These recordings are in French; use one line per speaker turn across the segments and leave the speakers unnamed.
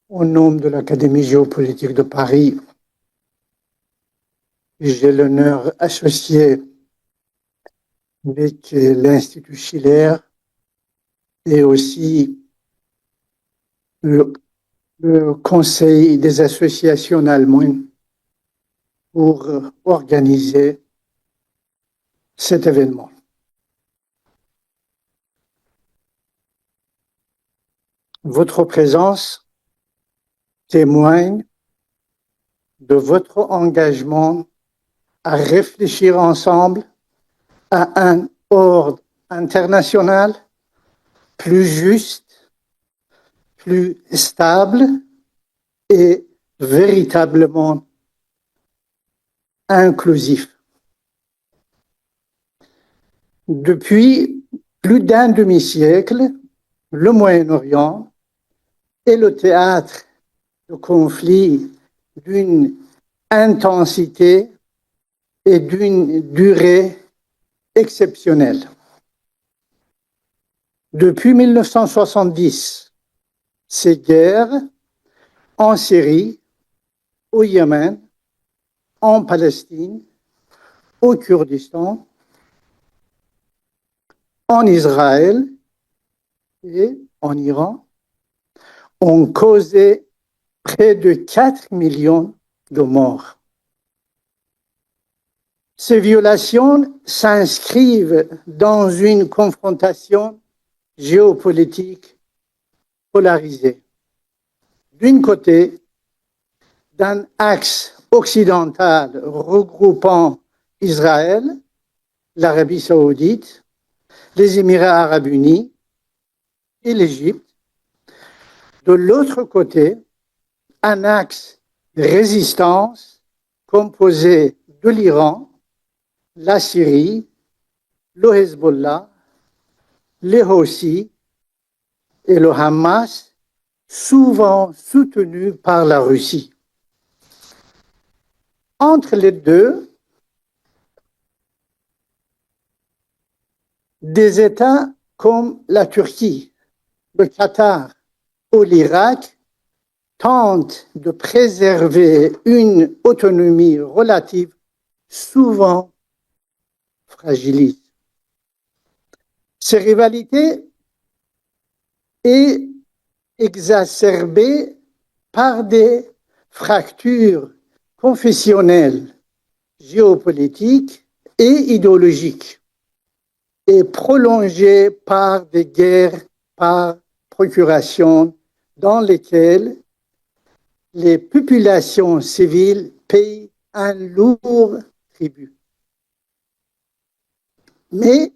Au nom de l'Académie géopolitique de Paris, j'ai l'honneur associé avec l'Institut Schiller et aussi le, le Conseil des associations allemandes pour organiser cet événement. Votre présence témoigne de votre engagement à réfléchir ensemble à un ordre international plus juste, plus stable et véritablement inclusif. Depuis plus d'un demi-siècle, le Moyen-Orient est le théâtre de conflits d'une intensité et d'une durée exceptionnelle. Depuis 1970, ces guerres en Syrie, au Yémen, en Palestine, au Kurdistan, en Israël et en Iran ont causé près de 4 millions de morts. Ces violations s'inscrivent dans une confrontation géopolitique polarisée. D'un côté, d'un axe occidental regroupant Israël, l'Arabie saoudite, les Émirats arabes unis et l'Égypte. De l'autre côté, un axe de résistance composé de l'Iran, la Syrie, le Hezbollah, les Houthis et le Hamas, souvent soutenu par la Russie. Entre les deux, des États comme la Turquie, le Qatar ou l'Irak tentent de préserver une autonomie relative souvent fragilisée. Ces rivalités est exacerbée par des fractures confessionnelles, géopolitiques et idéologiques, et prolongée par des guerres par procuration dans lesquelles les populations civiles payent un lourd tribut. Mais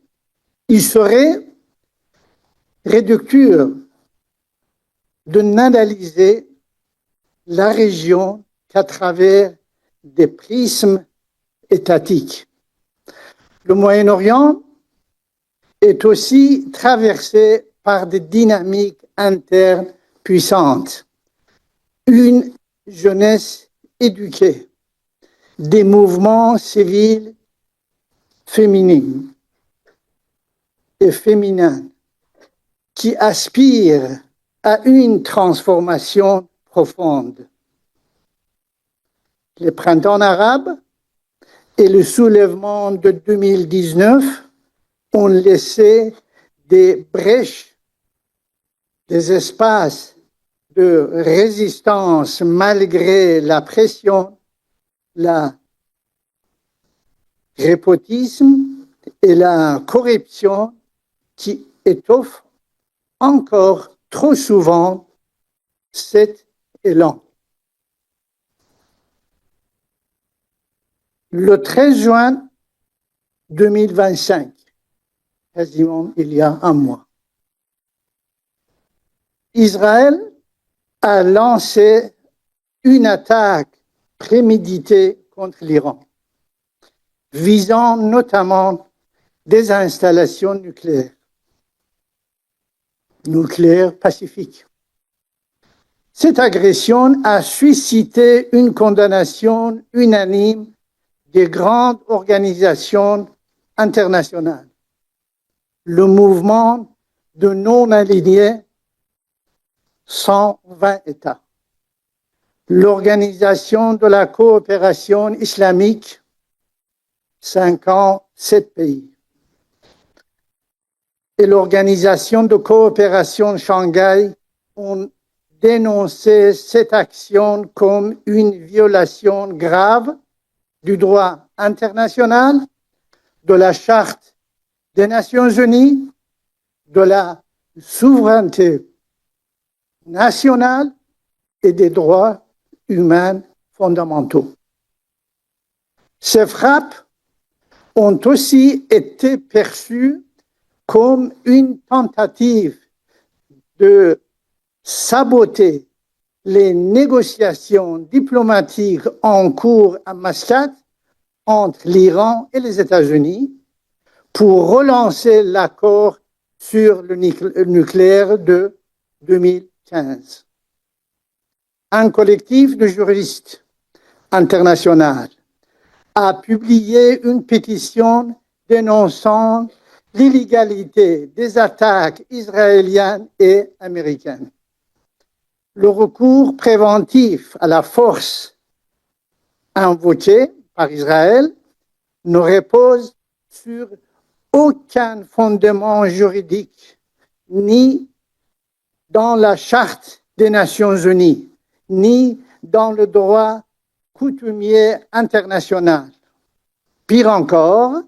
il serait réducteur de n'analyser la région qu'à travers des prismes étatiques. Le Moyen-Orient est aussi traversé par des dynamiques internes puissantes. Une jeunesse éduquée, des mouvements civils féminins et féminins qui aspirent à une transformation profonde. Le printemps arabe et le soulèvement de 2019 ont laissé des brèches, des espaces de résistance malgré la pression, le népotisme et la corruption qui étouffent encore trop souvent cet élan. Le 13 juin 2025, quasiment il y a un mois, Israël a lancé une attaque préméditée contre l'Iran, visant notamment des installations nucléaires pacifiques. Cette agression a suscité une condamnation unanime des grandes organisations internationales. Le mouvement de non-alignés, 120 États, l'Organisation de la coopération islamique, 5 ans, 7 pays, et l'Organisation de coopération Shanghai ont dénoncé cette action comme une violation grave du droit international, de la Charte des Nations Unies, de la souveraineté nationale et des droits humains fondamentaux. Ces frappes ont aussi été perçues comme une tentative de saboter les négociations diplomatiques en cours à Mascate entre l'Iran et les États-Unis pour relancer l'accord sur le nucléaire de 2015. Un collectif de juristes internationaux a publié une pétition dénonçant l'illégalité des attaques israéliennes et américaines. Le recours préventif à la force invoqué par Israël ne repose sur aucun fondement juridique, ni dans la Charte des Nations Unies, ni dans le droit coutumier international. Pire encore,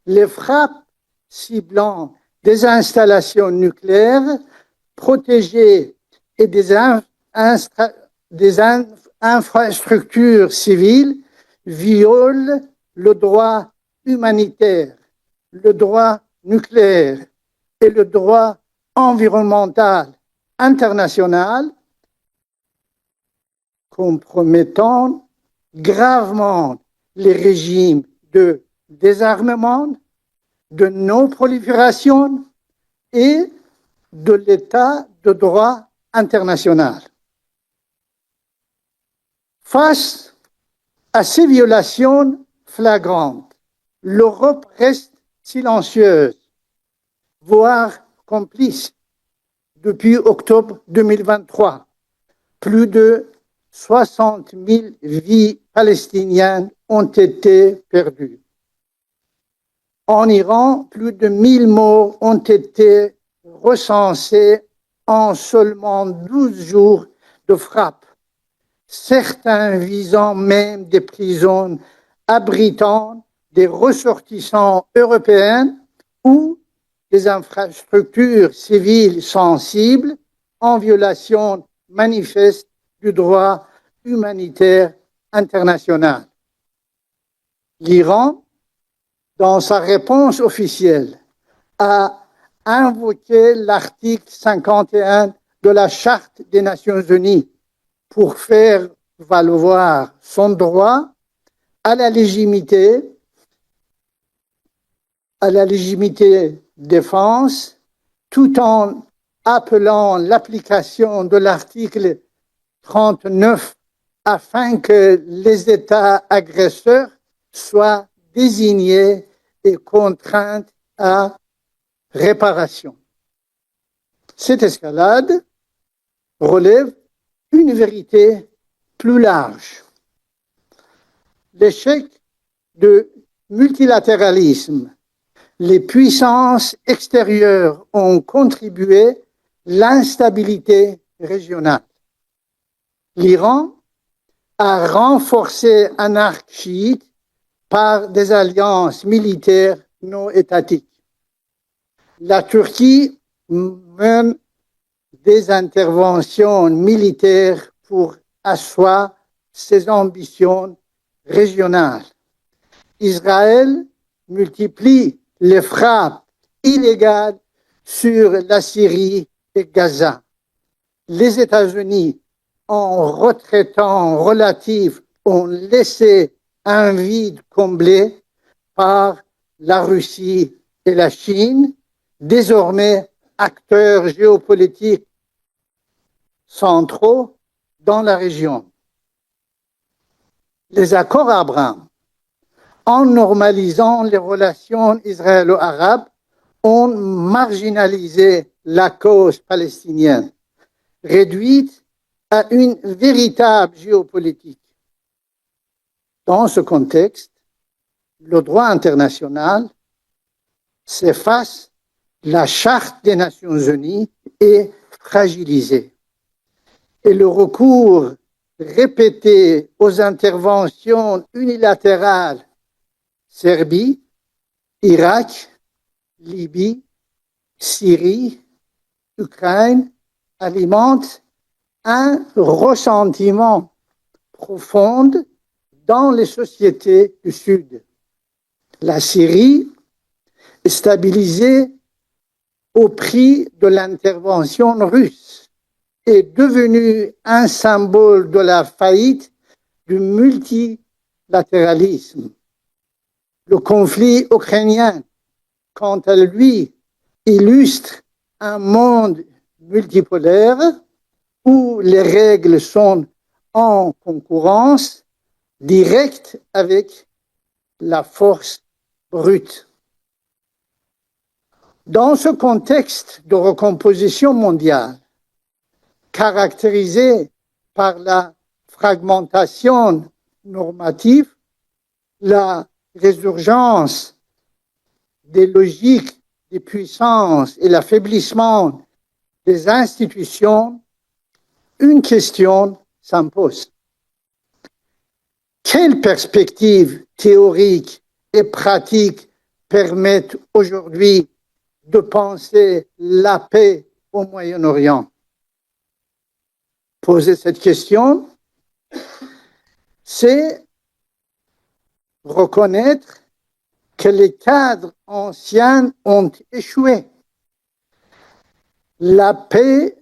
les frappes ciblant des installations nucléaires protégées et des infrastructures civiles violent le droit humanitaire, le droit nucléaire et le droit environnemental international, compromettant gravement les régimes de désarmement, de non-prolifération et de l'état de droit international. Face à ces violations flagrantes, l'Europe reste silencieuse, voire complice. Depuis octobre 2023, plus de 60 000 vies palestiniennes ont été perdues. En Iran, plus de 1000 morts ont été recensés en seulement 12 jours de frappe, certains visant même des prisons abritant des ressortissants européens ou des infrastructures civiles sensibles en violation manifeste du droit humanitaire international. L'Iran, dans sa réponse officielle, a invoqué l'article 51 de la Charte des Nations Unies pour faire valoir son droit à la légitimité défense, tout en appelant l'application de l'article 39 afin que les États agresseurs soient désignés et contraints à réparation. Cette escalade relève une vérité plus large. L'échec du multilatéralisme, les puissances extérieures ont contribué à l'instabilité régionale. L'Iran a renforcé un arc chiite par des alliances militaires non étatiques. La Turquie mène des interventions militaires pour asseoir ses ambitions régionales. Israël multiplie les frappes illégales sur la Syrie et Gaza. Les États-Unis, en retraitant relatif, ont laissé un vide comblé par la Russie et la Chine, désormais acteurs géopolitiques centraux dans la région. Les accords Abraham, en normalisant les relations israélo-arabes, ont marginalisé la cause palestinienne, réduite à une véritable géopolitique. Dans ce contexte, le droit international s'efface, la Charte des Nations Unies est fragilisée. Et le recours répété aux interventions unilatérales Serbie, Irak, Libye, Syrie, Ukraine alimente un ressentiment profond dans les sociétés du Sud. La Syrie est stabilisée au prix de l'intervention russe, est devenue un symbole de la faillite du multilatéralisme. Le conflit ukrainien, quant à lui, illustre un monde multipolaire où les règles sont en concurrence directe avec la force brute. Dans ce contexte de recomposition mondiale, caractérisé par la fragmentation normative, la résurgence des logiques des puissances et l'affaiblissement des institutions, une question s'impose. Quelles perspectives théoriques et pratiques permettent aujourd'hui de penser la paix au Moyen-Orient? Poser cette question, c'est reconnaître que les cadres anciens ont échoué. La paix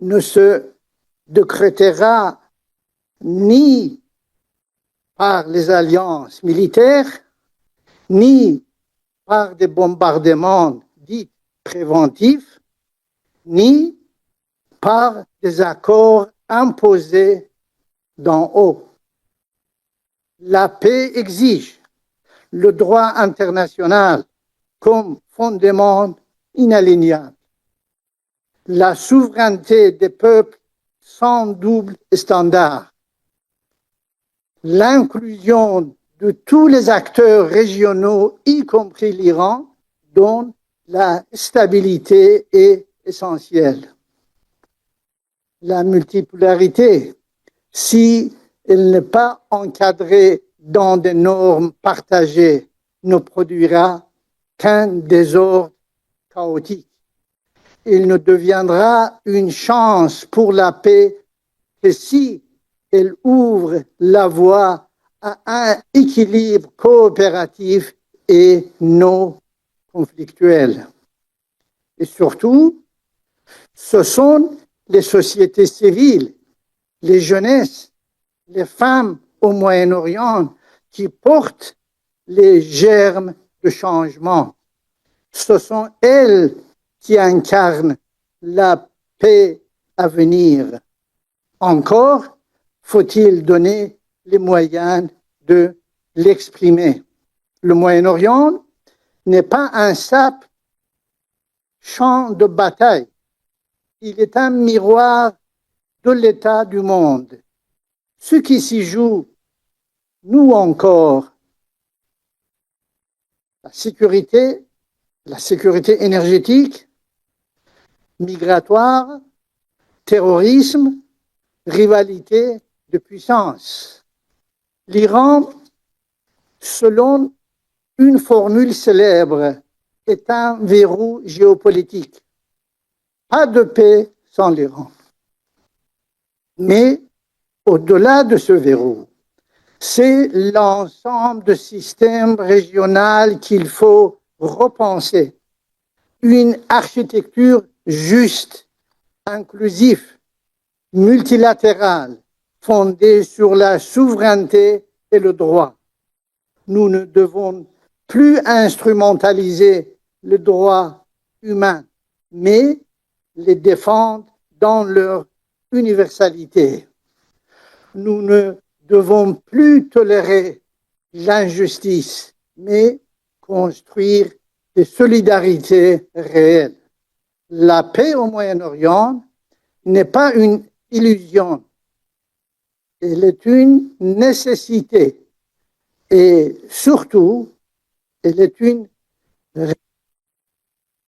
ne se décrétera ni par les alliances militaires, ni par des bombardements dits préventifs, ni par des accords imposés d'en haut. La paix exige le droit international comme fondement inaliénable. La souveraineté des peuples sans double standard. L'inclusion de tous les acteurs régionaux, y compris l'Iran, dont la stabilité est essentielle. La multipolarité, si elle n'est pas encadrée dans des normes partagées, ne produira qu'un désordre chaotique. Il ne deviendra une chance pour la paix que si elle ouvre la voie à un équilibre coopératif et non conflictuel. Et surtout, ce sont les sociétés civiles, les jeunesses, les femmes au Moyen-Orient qui portent les germes de changement. Ce sont elles qui incarnent la paix à venir. Encore faut-il donner les moyens de l'exprimer. Le Moyen-Orient n'est pas un simple champ de bataille. Il est un miroir de l'état du monde. Ce qui s'y joue, nous encore, la sécurité énergétique, migratoire, terrorisme, rivalité de puissance. L'Iran, selon une formule célèbre, est un verrou géopolitique. Pas de paix sans l'Iran. Mais au-delà de ce verrou, c'est l'ensemble de systèmes régionaux qu'il faut repenser. Une architecture juste, inclusive, multilatérale, fondée sur la souveraineté et le droit. Nous ne devons plus instrumentaliser le droit humain, mais les défendre dans leur universalité. Nous ne devons plus tolérer l'injustice, mais construire des solidarités réelles. La paix au Moyen-Orient n'est pas une illusion, elle est une nécessité et surtout, elle est une